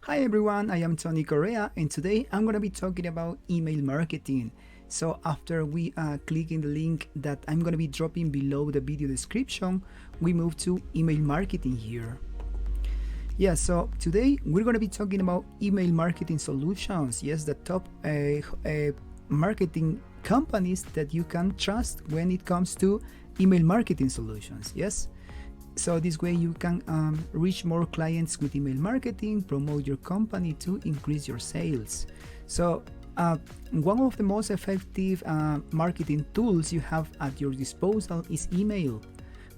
Hi everyone, I am Tony Correa and today I'm going to be talking about email marketing. So after we click in the link that I'm going to be dropping below the video description, we move to email marketing here. Yeah, so today we're going to be talking about email marketing solutions. Yes, the top marketing companies that you can trust when it comes to email marketing solutions. Yes. So this way you can reach more clients with email marketing, promote your company to increase your sales. So one of the most effective marketing tools you have at your disposal is email.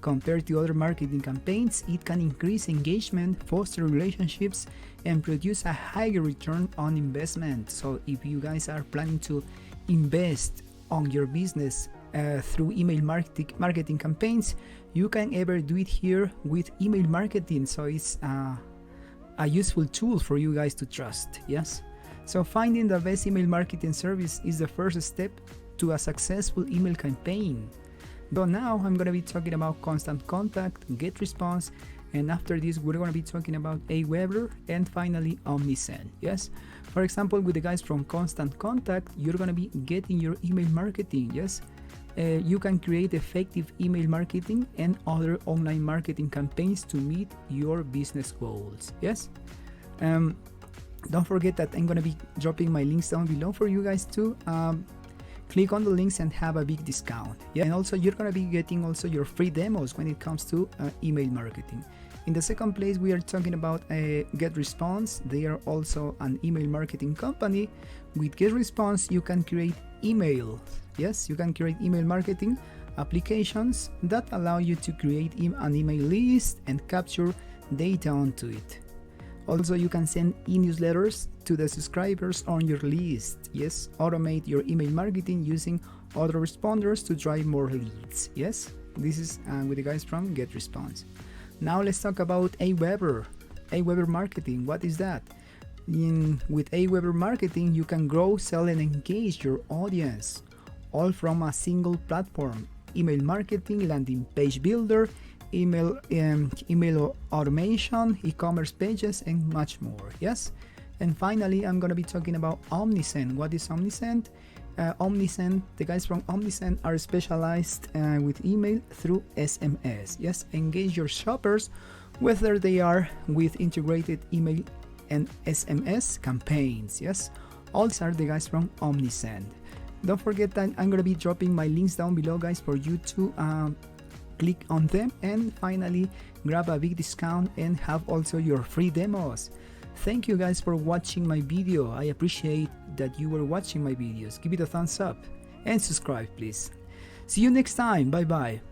Compared to other marketing campaigns, it can increase engagement, foster relationships, and produce a higher return on investment. So if you guys are planning to invest on your business through email marketing campaigns, you can ever do it here with email marketing. So it's a useful tool for you guys to trust. Yes. So finding the best email marketing service is the first step to a successful email campaign. But now I'm going to be talking about Constant Contact, Get Response, and after this we're going to be talking about Aweber and finally Omnisend. Yes. For example, with the guys from Constant Contact, you're going to be getting your email marketing. Yes. You can create effective email marketing and other online marketing campaigns to meet your business goals. Yes. Don't forget that I'm going to be dropping my links down below for you guys to click on the links and have a big discount. Yeah. And also you're going to be getting also your free demos when it comes to email marketing. In the second place, we are talking about Get Response. They are also an email marketing company. With Get Response, you can create email. Yes, you can create email marketing applications that allow you to create an email list and capture data onto it. Also, you can send e-newsletters to the subscribers on your list. Yes, automate your email marketing using autoresponders to drive more leads. Yes, this is with the guys from Get Response. Now let's talk about Aweber. Aweber marketing, what is that? With Aweber marketing, you can grow, sell, and engage your audience, all from a single platform. Email marketing, landing page builder, email automation, e-commerce pages, and much more. Yes. And finally, I'm going to be talking about Omnisend. What is Omnisend? Omnisend, the guys from Omnisend are specialized with email through SMS. Yes, engage your shoppers, whether they are with integrated email and SMS campaigns. Yes, all are the guys from Omnisend. Don't forget that I'm going to be dropping my links down below, guys, for you to click on them and finally grab a big discount and have also your free demos. Thank you guys for watching my video. I appreciate that you were watching my videos. Give it a thumbs up and subscribe, please. See you next time. Bye bye.